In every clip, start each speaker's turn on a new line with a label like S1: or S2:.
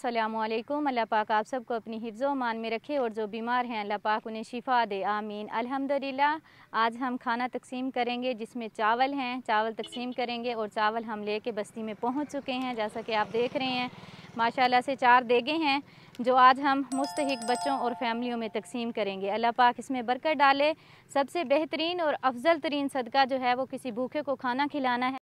S1: अस्सलामुअलैकुम। अल्लाह पाक आप सबको अपनी हिफ्ज़ व मान में रखे और जो बीमार हैं अल्लाह पाक उन्हें शिफ़ा दे, आमीन। अल्हम्दुलिल्लाह। आज हम खाना तकसीम करेंगे जिसमें चावल हैं, चावल तकसीम करेंगे और चावल हम लेके बस्ती में पहुंच चुके हैं। जैसा कि आप देख रहे हैं माशाल्लाह से 4 देगे हैं जो आज हम मुस्तहिक बच्चों और फैमिलियों में तकसीम करेंगे। अल्लाह पाक इसमें बरकत डाले। सबसे बेहतरीन और अफजल तरीन सदका जो है वो किसी भूखे को खाना खिलाना है।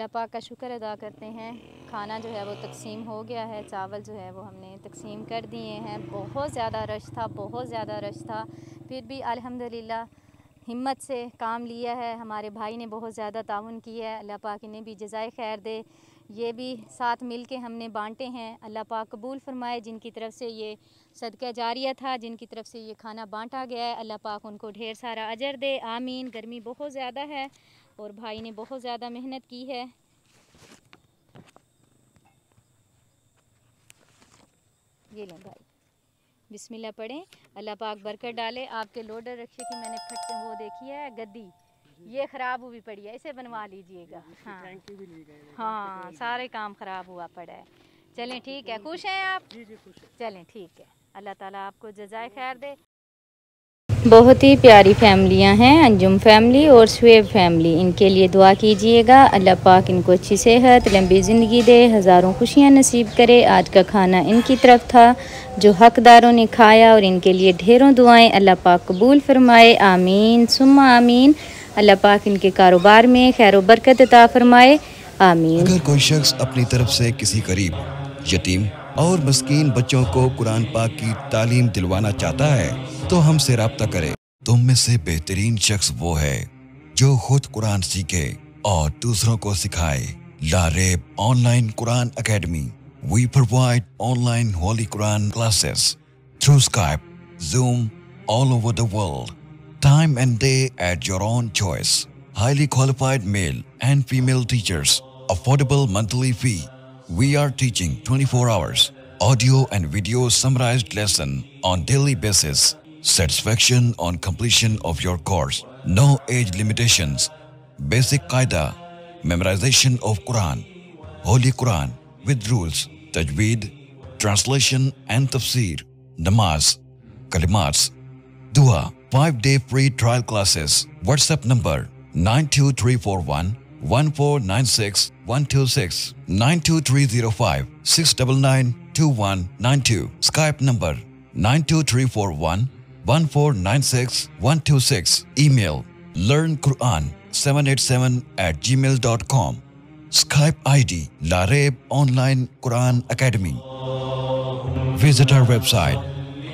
S1: अल्लाह पाक का शुक्र अदा करते हैं, खाना जो है वो तकसीम हो गया है। चावल जो है वो हमने तकसीम कर दिए हैं। बहुत ज़्यादा रश था, बहुत ज़्यादा रश था, फिर भी अल्हम्दुलिल्लाह हिम्मत से काम लिया है। हमारे भाई ने बहुत ज़्यादा ताउन किया है, अल्लाह पाक इन्हें भी जज़ाए खैर दे। ये भी साथ मिल के हमने बांटे हैं, अल्लाह पाक कबूल फरमाए। जिनकी तरफ से ये सदका जारिया था, जिनकी तरफ से ये खाना बांटा गया है, अल्लाह पाक उनको ढेर सारा अजर दे, आमीन। गर्मी बहुत ज़्यादा है और भाई ने बहुत ज़्यादा मेहनत की है। ये लें भाई, बिस्मिल्लाह पढ़ें, अल्लाह पाक बरकत डाले। आपके लोडर रक्षे की मैंने फट वो देखी है गद्दी, ये ख़राब हुई पड़ी है, इसे बनवा लीजिएगा। हाँ हाँ, सारे काम ख़राब हुआ पड़ा है। चलें ठीक है, खुश हैं आप? जी खुश हैं। चलें ठीक है, अल्लाह ताला आपको जज़ाए खैर दे। बहुत ही प्यारी फैमिलियां हैं, अंजुम फैमिली और शुएब फैमिली। इनके लिए दुआ कीजिएगा, अल्लाह पाक इनको अच्छी सेहत, लंबी ज़िंदगी दे, हज़ारों खुशियां नसीब करे। आज का खाना इनकी तरफ था जो हकदारों ने खाया, और इनके लिए ढेरों दुआएं अल्लाह पाक कबूल फरमाए, आमीन सुम्मा आमीन। अल्लाह पाक इनके कारोबार में खैर व बरकत अता फरमाए, आमीन।
S2: अगर कोई शख्स अपनी तरफ से किसी गरीब, यतीम और मस्कीन बच्चों को कुरान पाक की तालीम दिलवाना चाहता है तो हमसे राब्ता करें। तुम में से बेहतरीन शख्स वो है जो खुद कुरान सीखे और दूसरों को सिखाए। Lareb online Quran academy. We provide online Holy Quran classes through Skype, Zoom, all over the world. Time and day at your own choice. Highly qualified male and female teachers. Affordable monthly fee. We are teaching 24 hours. Audio and video summarized lesson on daily basis. Satisfaction on completion of your course. No age limitations. Basic Qaida. Memorization of Quran. Holy Quran with rules. Tajweed, translation and tafsir, namaz, kalimats, dua, 5-day free trial classes. WhatsApp number 92341 1496 126 92305 699 2192. Skype number 92341 1496 126. Email learnquran787@gmail.com. Skype ID Lareeb Online Quran Academy. Visit our website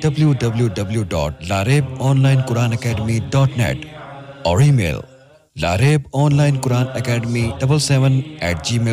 S2: www.lareebonlinequranacademy.net or email lareebonlinequranacademy77@gmail.com.